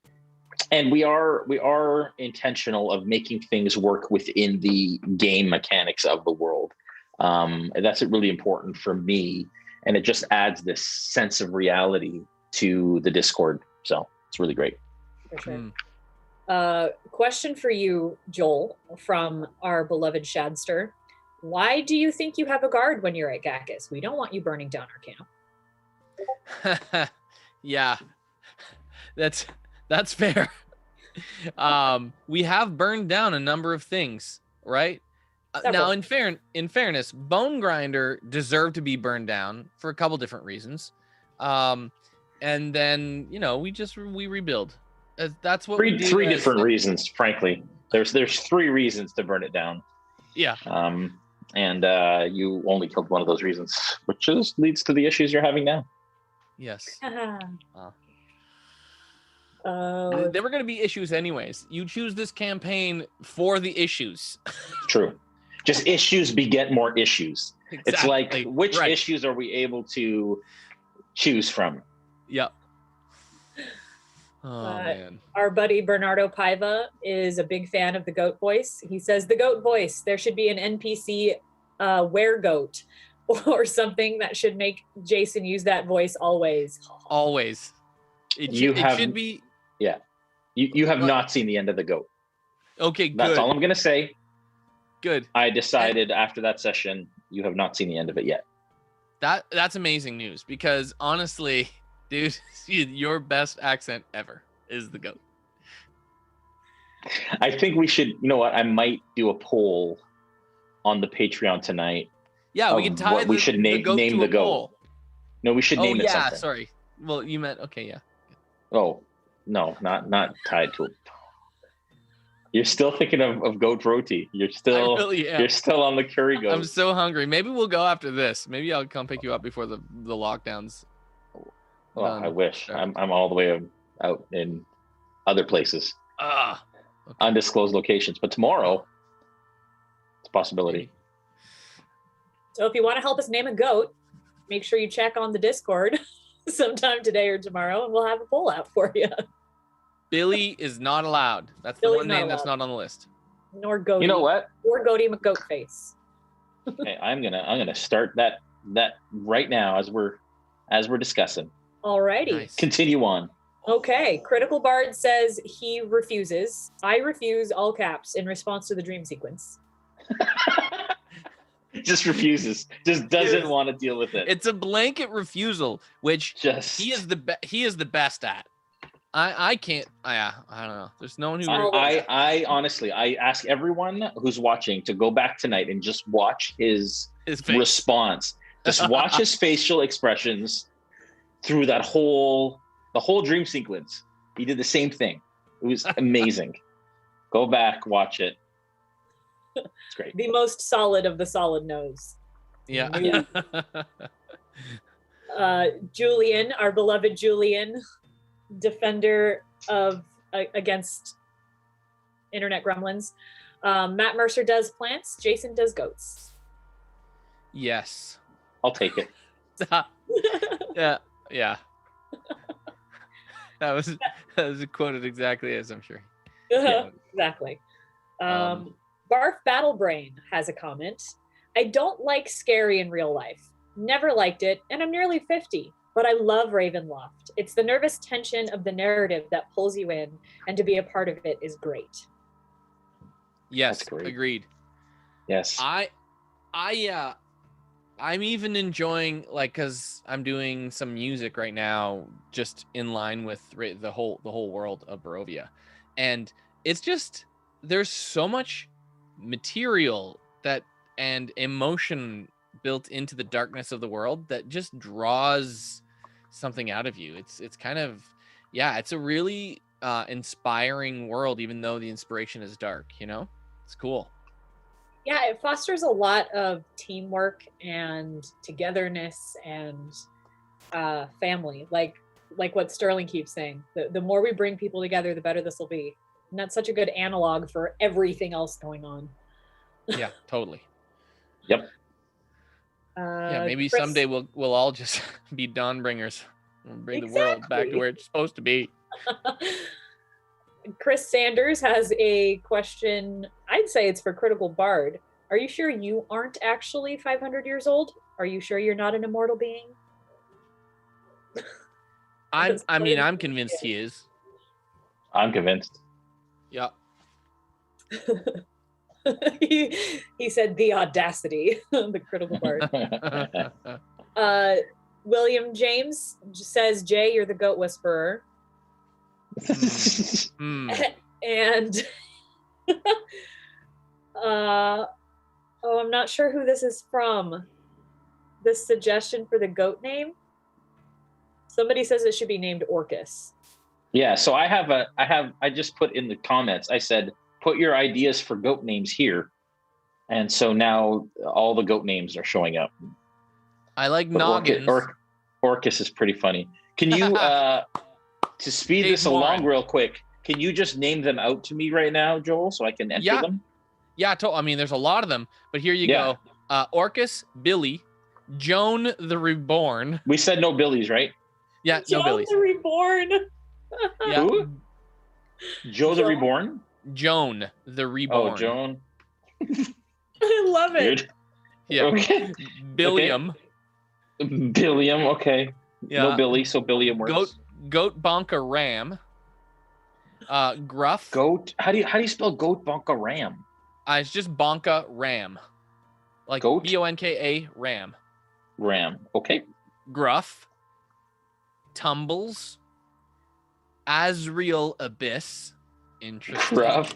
And we are intentional of making things work within the game mechanics of the world. And that's really important for me. And it just adds this sense of reality to the Discord. So it's really great. For sure. Question for you, Joel, from our beloved Shadster. Why do you think you have a guard when you're at Gakkus? We don't want you burning down our camp. Yeah, that's fair. We have burned down a number of things, right? Now, in fairness, Bone Grinder deserved to be burned down for a couple different reasons. And then, we rebuild. That's what three different reasons, frankly. There's 3 reasons to burn it down. Yeah. And you only killed one of those reasons, which just leads to the issues you're having now. Yes. Wow. There were going to be issues anyways. You choose this campaign for the issues. True. Just issues beget more issues. Exactly. It's like, which issues are we able to choose from? Yep. Oh, man. Our buddy Bernardo Paiva is a big fan of the goat voice. He says, the goat voice, there should be an NPC weregoat or something that should make Jason use that voice always. Always. It should be. Yeah. You have not seen the end of the goat. Okay, good. That's all I'm going to say. Good. I decided after that session, you have not seen the end of it yet. That's amazing news because honestly, dude, your best accent ever is the goat. I think we should, I might do a poll on the Patreon tonight. Yeah, we can tie we should name the goat. No, we should name it something. Yeah, sorry. Well, you meant, okay, yeah. Oh, no, not tied to it. You're still thinking of goat roti. You're still on the curry goat. I'm so hungry. Maybe we'll go after this. Maybe I'll come pick you up before the lockdowns. Oh, I wish. I'm all the way out in other places. Okay. Undisclosed locations. But tomorrow, it's a possibility. So if you want to help us name a goat, make sure you check on the Discord sometime today or tomorrow, and we'll have a poll out for you. Billy is not allowed. That's the one name that's not on the list. Nor Goaty. You know what? Or Goaty McGoatface. Okay, I'm gonna start that right now as we're discussing. Alrighty. Nice. Continue on. Okay. Critical Bard says he refuses. I refuse, all caps, in response to the dream sequence. Just refuses. Just doesn't want to deal with it. It's a blanket refusal, which he is the best at. I can't. I don't know. There's no one who. I honestly, I ask everyone who's watching to go back tonight and just watch his response. Just watch his facial expressions through the whole dream sequence. He did the same thing. It was amazing. Go back, watch it. It's great. The most solid of the solid nose. Yeah. Julian, our beloved Julian, defender of against internet gremlins. Matt Mercer does plants. Jason does goats. Yes. I'll take it. Yeah. That was quoted exactly as I'm sure. Yeah. Exactly. Barf Battlebrain has a comment. I don't like scary in real life. Never liked it, and I'm nearly 50. But I love Ravenloft. It's the nervous tension of the narrative that pulls you in, and to be a part of it is great. Yes, agreed. Yes. I'm even enjoying, like, because I'm doing some music right now, just in line with the whole world of Barovia, and it's just there's so much material and emotion built into the darkness of the world that just draws something out of you. It's kind of, it's a really inspiring world, even though the inspiration is dark. It's cool. Yeah, it fosters a lot of teamwork and togetherness and family. Like what Sterling keeps saying, the more we bring people together, the better this will be. And that's such a good analog for everything else going on. Yeah, totally. Yep. Maybe someday we'll all just be Dawnbringers. We'll bring the world back to where it's supposed to be. Chris Sanders has a question. I'd say it's for Critical Bard. Are you sure you aren't actually 500 years old? Are you sure you're not an immortal being? I'm convinced he is. I'm convinced. Yeah. he said the audacity, the Critical Bard. William James says, Jay, you're the goat whisperer. And I'm not sure who this is from. This suggestion for the goat name. Somebody says it should be named Orcus. Yeah, so I just put in the comments, I said, put your ideas for goat names here. And so now all the goat names are showing up. I like noggins. Orcus is pretty funny. Can you to speed this along real quick, can you just name them out to me right now, Joel, so I can enter them? Yeah, there's a lot of them, but here you go. Orcus, Billy, Joan the Reborn. We said no Billies, right? Yeah, Joan no Billies. the Reborn. Yeah. Who? Joe the Reborn? Joan the Reborn. Oh, Joan. I love it. Weird. Yeah. Okay. Billiam. Okay. Billiam, okay. Yeah. No Billy, so Billiam works. Goat Bonka Ram. Gruff. Goat. How do you spell Goat Bonka Ram? It's just Bonka Ram. Like Goat? Bonka Ram. Ram. Okay. Gruff. Tumbles. Azriel Abyss. Interesting. Gruff.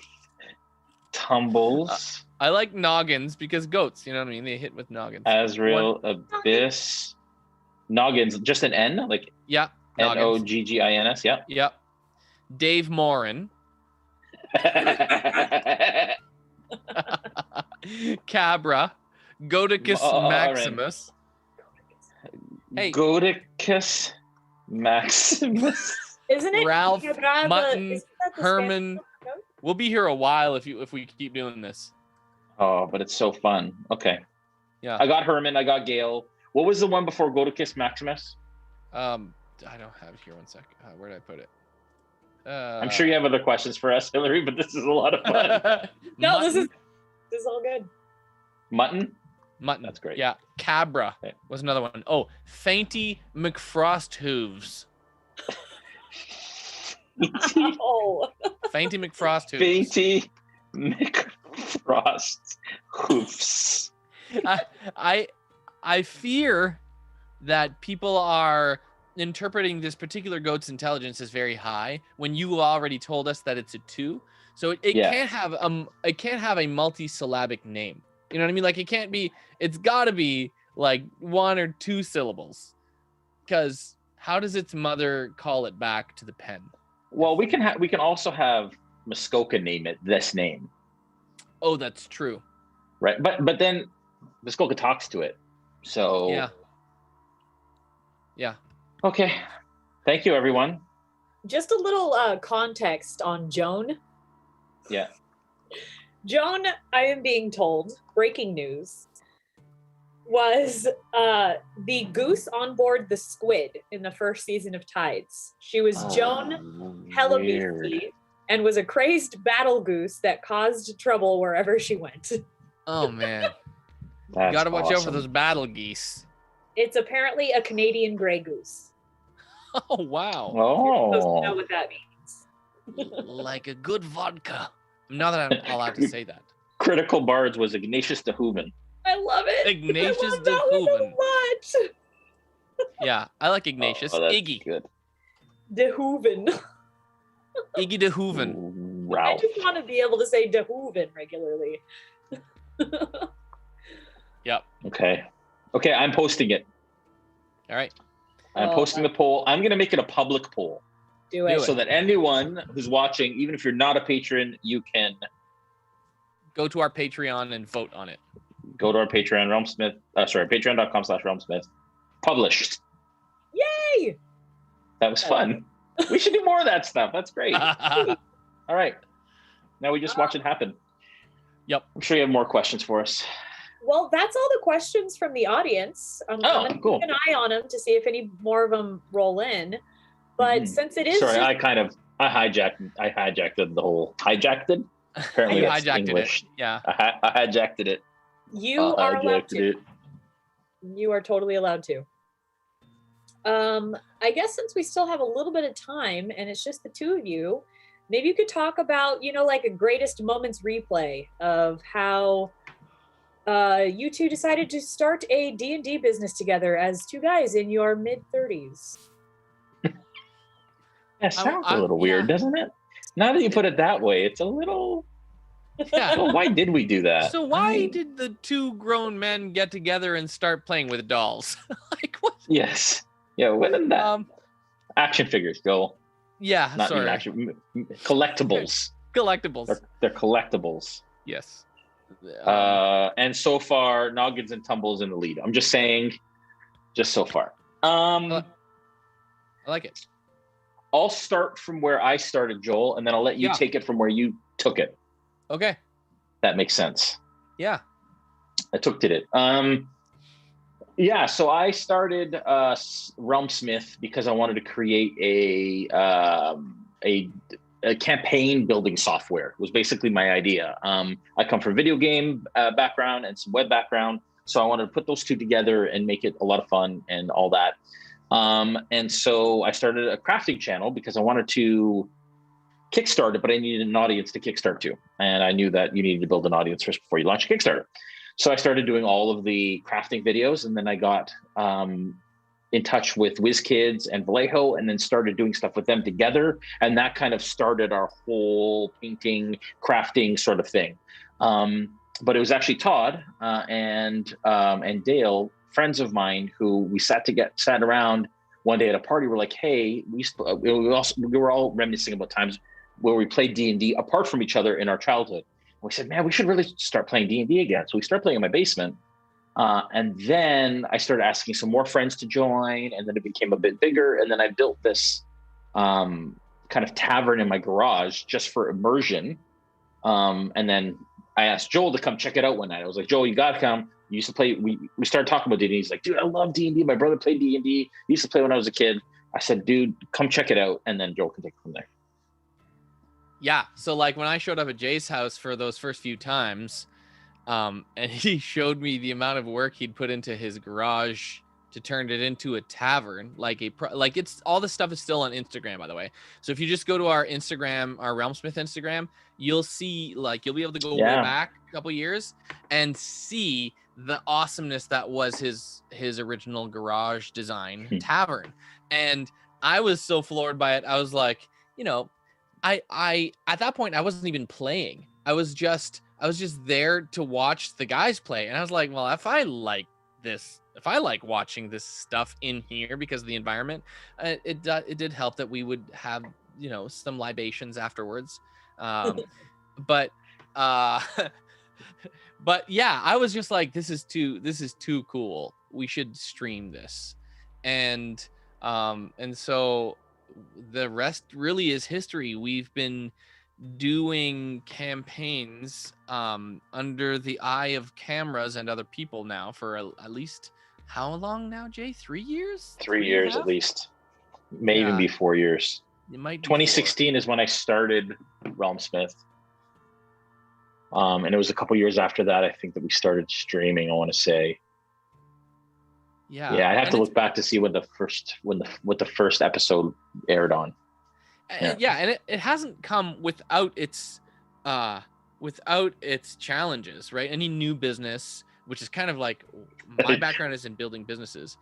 Tumbles. I like noggins because goats, you know what I mean? They hit with noggins. Azriel Abyss. Noggins, just an N? Like yeah. Noggins. Yeah. Yep. Dave Morin. Cabra. Godicus Maximus. Hey. Godicus Maximus. Isn't it Ralph, Mutton, the Herman. We'll be here a while if we keep doing this. Oh, but it's so fun. Okay. Yeah. I got Herman. I got Gale. What was the one before Godicus Maximus? I don't have it here. One sec. Where did I put it? I'm sure you have other questions for us, Hillary, but this is a lot of fun. No, this is all good. Mutton? That's great. Yeah. Cabra was another one. Oh, Fainty McFrost Hooves. Oh. Fainty McFrost Hooves. Fainty McFrost Hoofs. I fear that people are interpreting this particular goat's intelligence as very high when you already told us that it's a 2. So it can't have a multi-syllabic name. You know what I mean? Like it's got to be like 1 or 2 syllables. Because how does its mother call it back to the pen? Well, we can also have Muskoka name it this name. Oh, that's true. Right. But then the Skulka talks to it. So Yeah. Okay. Thank you, everyone. Just a little context on Joan. Yeah. Joan, I am being told, breaking news, was the goose on board the squid in the first season of Tides. She was Joan Hilary Z and was a crazed battle goose that caused trouble wherever she went. Oh man. That's You gotta watch out for awesome. those battle geese. It's apparently a Canadian gray goose. Oh wow. You're supposed to know Oh. what that means. Like a good vodka. Now that I'm allowed to say that. Critical Bards was Ignatius de Hooven. I love it. Ignatius I love de that one Hooven. so much. Yeah, I like Ignatius. Oh, that's Iggy. good. De Hooven. Iggy de Hooven. I Ralph. just want to be able to say De Hooven regularly. Yep. Okay. Okay, I'm posting it. All right. I'm posting the poll. I'm going to make it a public poll Do it. so that anyone who's watching, even if you're not a patron, you can Go to our Patreon and vote on it. go to our Patreon, patreon.com/RealmSmith. Published. Yay! That was fun. We should do more of that stuff. That's great. All right. Now we just watch it happen. Yep. I'm sure you have more questions for us. Well, that's all the questions from the audience. I'm gonna Cool. keep an eye on them to see if any more of them roll in. But since it is Sorry, just, I hijacked the whole hijacked it. Apparently You that's hijacked English. it. Yeah. I hijacked it. you are allowed to. It. You are totally allowed to. I guess since we still have a little bit of time and it's just the two of you, maybe you could talk about, like a greatest moments replay of how you two decided to start a D&D business together as two guys in your mid-30s. That sounds a little weird, doesn't it? Now that you put it that way, it's a little... Yeah. Well, why did we do that? So why did the two grown men get together and start playing with dolls? Like what? Yes. Yeah, when did that? Action figures, Joel. Yeah, Not sorry. even action. Collectibles. Collectibles. They're collectibles. Yes. And so far, Noggins and Tumbles in the lead. I'm just saying, just so far. I like it. I'll start from where I started, Joel, and then I'll let you take it from where you took it. Okay. That makes sense. Yeah. I took it. Yeah, so I started RealmSmith because I wanted to create a campaign building software. It was basically my idea. I come from video game background and some web background, so I wanted to put those two together and make it a lot of fun and all that. And so I started a crafting channel because I wanted to kickstart it, but I needed an audience to kickstart to. And I knew that you needed to build an audience first before you launch a Kickstarter. So I started doing all of the crafting videos, and then I got in touch with WizKids and Vallejo, and then started doing stuff with them together. And that kind of started our whole painting, crafting sort of thing. But it was actually Todd and Dale, friends of mine, who we sat around one day at a party. We're like, hey, we were all reminiscing about times where we played D&D apart from each other in our childhood. We said, man, we should really start playing D&D again. So we started playing in my basement. And then I started asking some more friends to join, and then it became a bit bigger. And then I built this kind of tavern in my garage just for immersion. And then I asked Joel to come check it out one night. I was like, Joel, you got to come. You used to play. We started talking about D&D. He's like, dude, I love D&D. My brother played D&D. He used to play when I was a kid. I said, dude, come check it out. And then Joel can take it from there. Yeah. So like when I showed up at Jay's house for those first few times, and he showed me the amount of work he'd put into his garage to turn it into a tavern, like it's all this stuff is still on Instagram, by the way. So if you just go to our Instagram, our RealmSmith Instagram, you'll see, like, you'll be able to go way back a couple years and see the awesomeness that was his original garage design tavern. And I was so floored by it. I was like, I at that point I wasn't even playing. I was just there to watch the guys play. And I was like, well, if I like watching this stuff in here because of the environment, it did help that we would have, some libations afterwards. But But yeah, I was just like, this is too cool. We should stream this. And so the rest really is history. We've been doing campaigns under the eye of cameras and other people now for at least how long now, Jay? 3 years? 3 years at least. May even be 4 years. It might be 2016 is when I started RealmSmith. And it was a couple years after that, I think, that we started streaming, I want to say. Yeah, I have to look back to see when the first episode aired on. Yeah, and it hasn't come without its challenges, right? Any new business, which is kind of like my background is in building businesses.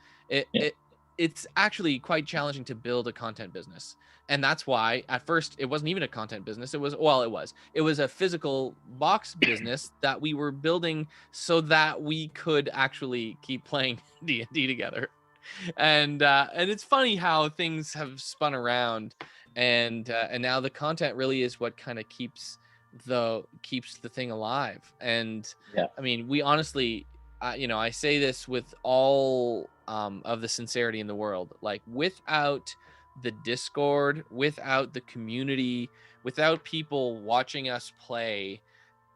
It's actually quite challenging to build a content business. And that's why at first it wasn't even a content business. It was a physical box business that we were building so that we could actually keep playing D&D together. And it's funny how things have spun around, and now the content really is what kind of keeps the thing alive. And I mean, we honestly, I say this with all of the sincerity in the world, like without the Discord, without the community, without people watching us play,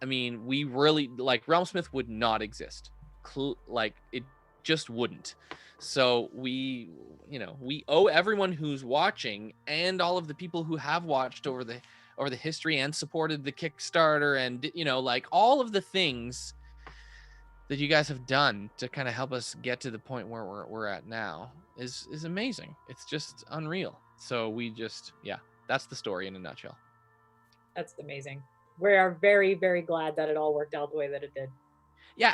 I mean, we really, like, RealmSmith would not exist. Like, it just wouldn't. So we owe everyone who's watching and all of the people who have watched over the history and supported the Kickstarter and, like all of the things that you guys have done to kind of help us get to the point where we're at now is amazing. It's just unreal. So we just, that's the story in a nutshell. That's amazing. We are very, very glad that it all worked out the way that it did. Yeah,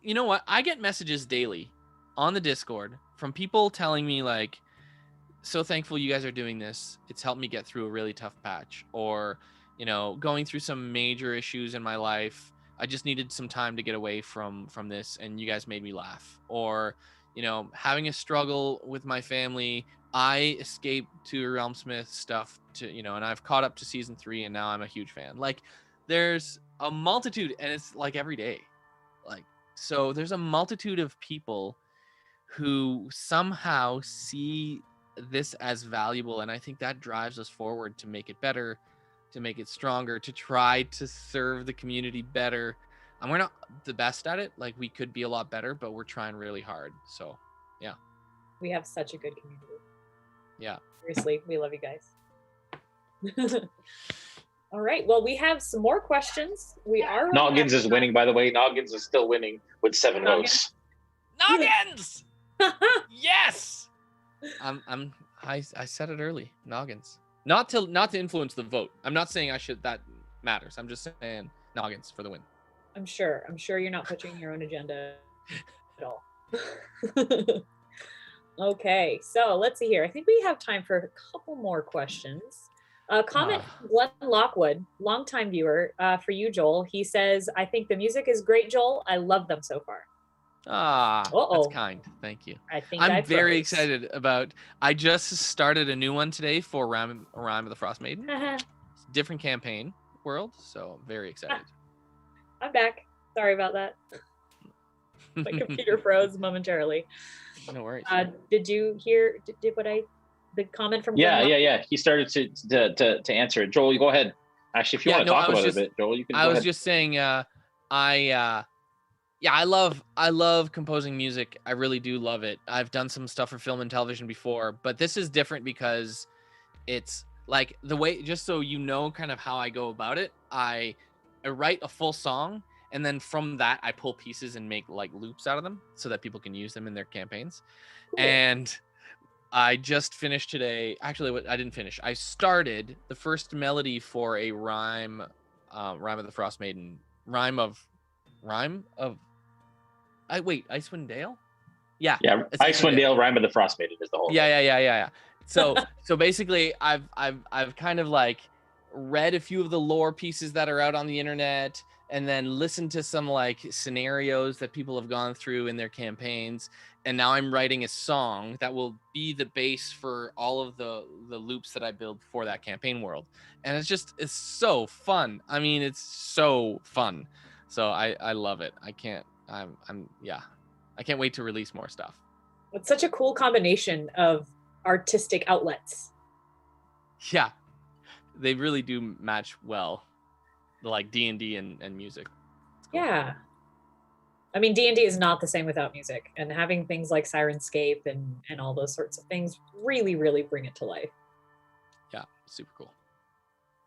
you know what? I get messages daily on the Discord from people telling me like, so thankful you guys are doing this. It's helped me get through a really tough patch, or, going through some major issues in my life. I just needed some time to get away from this, and you guys made me laugh. Or, having a struggle with my family, I escaped to RealmSmith stuff and I've caught up to season 3, and now I'm a huge fan. Like, there's a multitude, and it's like every day. Like, so there's a multitude of people who somehow see this as valuable, and I think that drives us forward to make it better, to make it stronger, to try to serve the community better. And we're not the best at it. Like, we could be a lot better, but we're trying really hard. So, yeah. We have such a good community. Yeah. Seriously, we love you guys. All right. Well, we have some more questions. We are. Noggins is winning, by the way. Noggins is still winning with 7 votes. Noggins! Yes! I said it early. Noggins. Not to influence the vote. I'm not saying that matters. I'm just saying Noggins for the win. I'm sure you're not pushing your own agenda at all. Okay, so let's see here. I think we have time for a couple more questions. Comment from Glenn Lockwood, longtime viewer, for you, Joel. He says, I think the music is great, Joel. I love them so far. That's kind. Thank you. I'm very excited about. I just started a new one today for Rime of the Frost Maiden. Different campaign world, so I'm very excited. I'm back. Sorry about that. My computer froze momentarily. No worries. Did you hear? The comment from? Yeah. He started to answer it. Joel, you go ahead. Actually, if you want to talk about it a bit, Joel, you can. I was just saying. I love composing music. I really do love it. I've done some stuff for film and television before, but this is different because it's like the way, just so you know kind of how I go about it. I write a full song, and then from that I pull pieces and make like loops out of them so that people can use them in their campaigns. Cool. And I just finished today. Actually, I didn't finish. I started the first melody for a Rime of the Frost Maiden. Icewind Dale? Yeah. Yeah, Icewind Dale, Rime of the Frost Maiden is the whole. Yeah. So basically I've kind of like read a few of the lore pieces that are out on the internet, and then listened to some like scenarios that people have gone through in their campaigns, and now I'm writing a song that will be the base for all of the loops that I build for that campaign world. And it's so fun. I mean, it's so fun. So I love it. I can't wait to release more stuff. It's such a cool combination of artistic outlets. Yeah, they really do match well, like D&D and music. Cool. Yeah. I mean, D&D is not the same without music, and having things like Sirenscape and all those sorts of things really, really bring it to life. Yeah, super cool.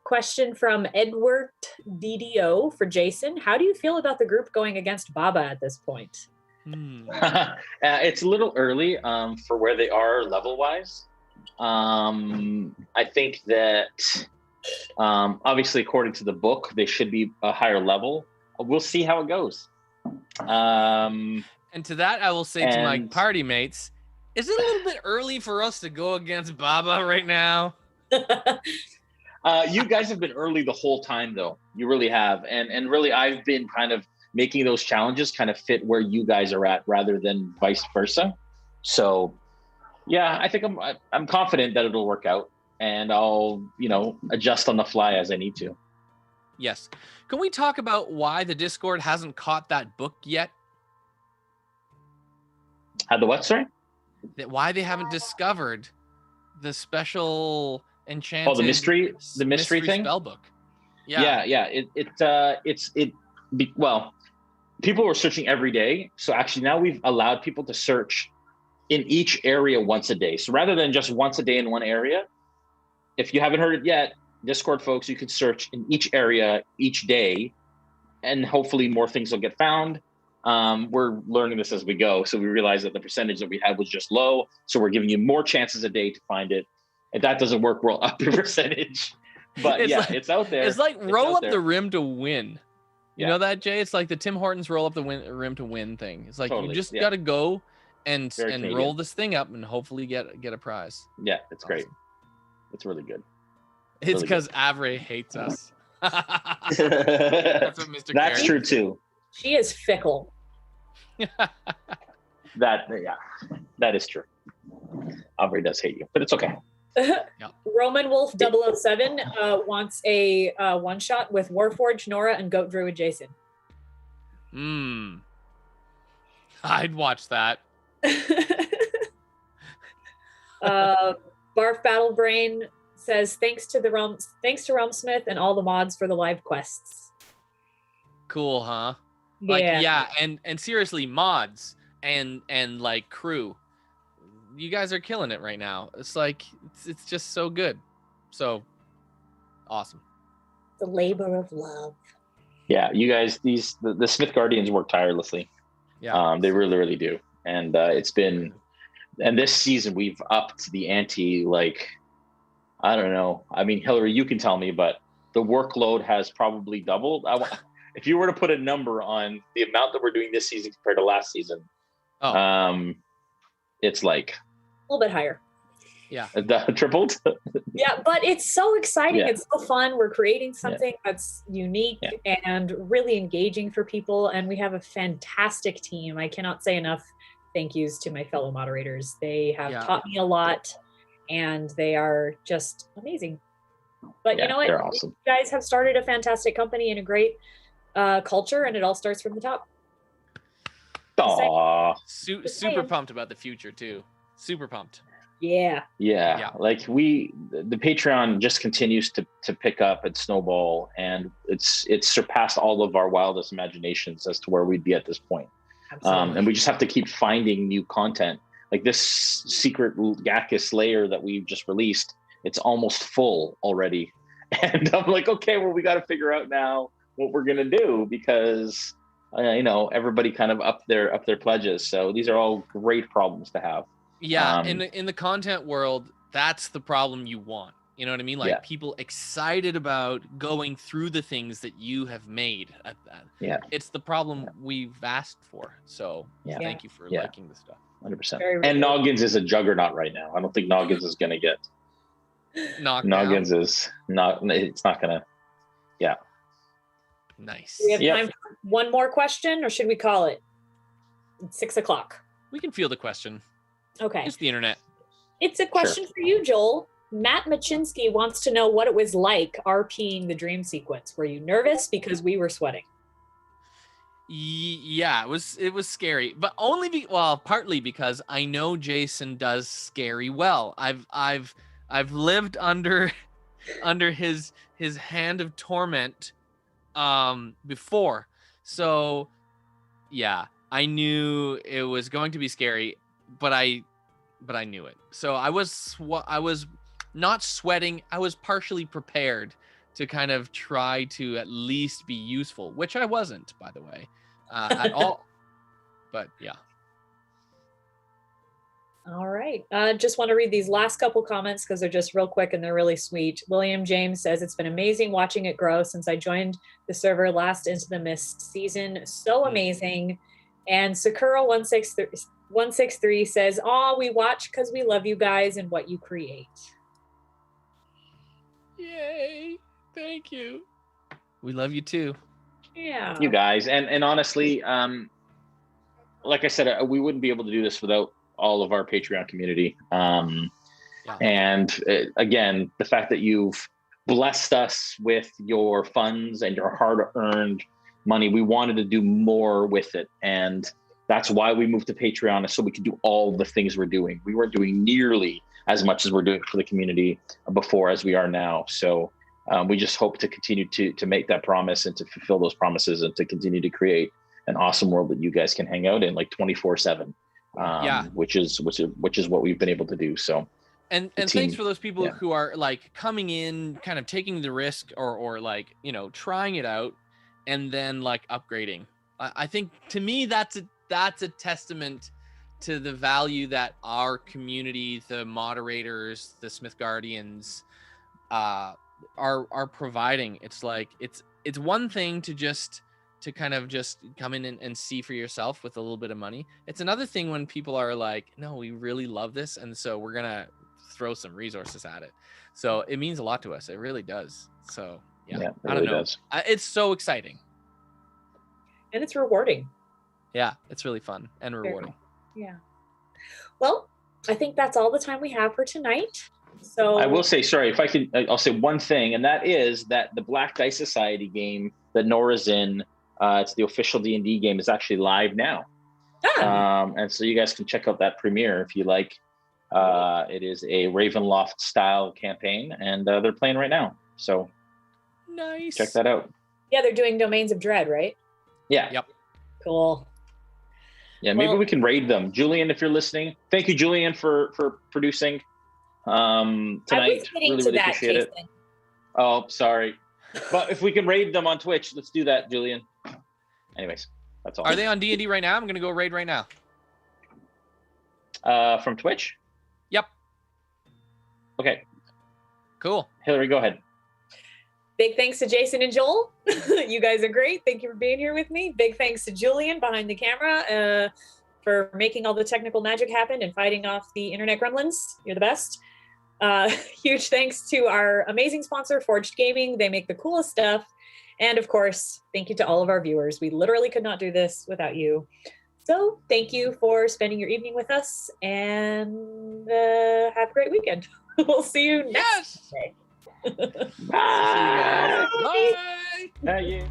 Question from Edward DDO for Jason. How do you feel about the group going against Baba at this point? It's a little early for where they are level-wise. I think that obviously, according to the book, they should be a higher level. We'll see how it goes. And to that, I will say to my party mates, is it a little bit early for us to go against Baba right now? You guys have been early the whole time, though. You really have. And really, I've been kind of making those challenges kind of fit where you guys are at rather than vice versa. So, yeah, I think I'm confident that it'll work out, and I'll, adjust on the fly as I need to. Yes. Can we talk about why the Discord hasn't caught that book yet? The what, sorry? Why they haven't discovered the special enchanted... Oh, the mystery thing? Spell book. Yeah. Well, people were searching every day. So actually now we've allowed people to search in each area once a day. So rather than just once a day in one area, if you haven't heard it yet, Discord folks, you can search in each area each day, and hopefully more things will get found. We're learning this as we go. So we realized that the percentage that we had was just low. So we're giving you more chances a day to find it. If that doesn't work, we'll up the percentage. But it's out there. It's like roll up the rim to win. You know that, Jay? It's like the Tim Hortons roll up the rim to win thing. It's like you just got to go and roll this thing up and hopefully get a prize. Yeah, it's great. It's really good. It's because Avre hates us. That's what Mr. That's true too. She is fickle. That is true. Avre does hate you, but it's okay. Roman Wolf 007 wants a one shot with Warforged, Nora, and Goat Druid Jason. I'd watch that. Barf Battlebrain says thanks to RealmSmith and all the mods for the live quests. Cool, huh? And seriously, mods and like crew, you guys are killing it right now. It's like it's just so good, so awesome. The labor of love. Yeah, you guys, the Smithgardians work tirelessly. Yeah, they really, really do, and it's been. And this season we've upped the ante. Like, I don't know. I mean, Hillary, you can tell me, but the workload has probably doubled. If you were to put a number on the amount that we're doing this season compared to last season, it's like a little bit higher. Yeah, tripled. Yeah, but it's so exciting. Yeah. It's so fun. We're creating something that's unique and really engaging for people, and we have a fantastic team. I cannot say enough thank yous to my fellow moderators. They have taught me a lot, and they are just amazing. But you know what? They're awesome. You guys have started a fantastic company and a great culture, and it all starts from the top. Aww. Super pumped about the future too. Super pumped. Yeah. Like the Patreon just continues to pick up and snowball, and it's surpassed all of our wildest imaginations as to where we'd be at this point. And we just have to keep finding new content. Like this secret Gakkus layer that we've just released, it's almost full already. And I'm like, okay, well, we got to figure out now what we're gonna do, because everybody kind of up their pledges. So these are all great problems to have. Yeah, in the content world, that's the problem you want. You know what I mean? Like people excited about going through the things that you have made. It's the problem we've asked for. So thank you for liking the stuff. 100%. And Noggins is a juggernaut right now. I don't think Noggins is going to get knocked Noggins down. Is not. It's not going to. Yeah. Nice. Do we have time for one more question, or should we call it? It's 6:00. We can feel the question. Okay. It's the internet. It's a question for you, Joel. Matt Machinsky wants to know what it was like RPing the dream sequence. Were you nervous because we were sweating? Yeah, it was scary, but only partly because I know Jason does scary well. I've lived under his hand of torment before. So yeah, I knew it was going to be scary, but I knew it. So I was not sweating. I was partially prepared to kind of try to at least be useful, which I wasn't, by the way, at all. But yeah. All right. Just want to read these last couple comments because they're just real quick and they're really sweet. William James says, it's been amazing watching it grow since I joined the server last Into the Mist season. So amazing. And Sakura163 says, "Aw, we watch because we love you guys and what you create." Yay. Thank you. We love you too. Yeah. You guys. And honestly, like I said, we wouldn't be able to do this without all of our Patreon community. And again, the fact that you've blessed us with your funds and your hard-earned money, we wanted to do more with it. And that's why we moved to Patreon, so we could do all the things we're doing. We weren't doing nearly as much as we're doing for the community before as we are now. So we just hope to continue to make that promise and to fulfill those promises and to continue to create an awesome world that you guys can hang out in like 24/7. Which is what we've been able to do. So and thanks for those people who are like coming in, kind of taking the risk or like, you know, trying it out and then like upgrading. I think to me that's a testament to the value that our community, the moderators, the Smithgardians are providing. It's like it's one thing to kind of just come in and see for yourself with a little bit of money. It's another thing when people are like, no, we really love this, and so we're gonna throw some resources at it. So it means a lot to us. It really does. So yeah, I don't know. It's so exciting. And it's rewarding. Yeah, it's really fun and rewarding. Yeah. Well, I think that's all the time we have for tonight. So I will say, sorry, if I can, I'll say one thing, and that is that the Black Dice Society game that Nora's in, it's the official D&D game, is actually live now. And so you guys can check out that premiere if you like. It is a Ravenloft style campaign, and they're playing right now. So nice. Check that out. Yeah, they're doing Domains of Dread, right? Yeah. Yep. Cool. Yeah, maybe we can raid them. Julian, if you're listening, thank you, Julian, for producing tonight. Really appreciate it. Oh, sorry. But if we can raid them on Twitch, let's do that, Julian. Anyways, that's all. Are they on D&D right now? I'm going to go raid right now. From Twitch? Yep. Okay. Cool. Hillary, go ahead. Big thanks to Jason and Joel. You guys are great. Thank you for being here with me. Big thanks to Julian behind the camera for making all the technical magic happen and fighting off the internet gremlins. You're the best. Huge thanks to our amazing sponsor, Forged Gaming. They make the coolest stuff. And of course, thank you to all of our viewers. We literally could not do this without you. So thank you for spending your evening with us, and have a great weekend. We'll see you next day. Bye. Bye. Bye.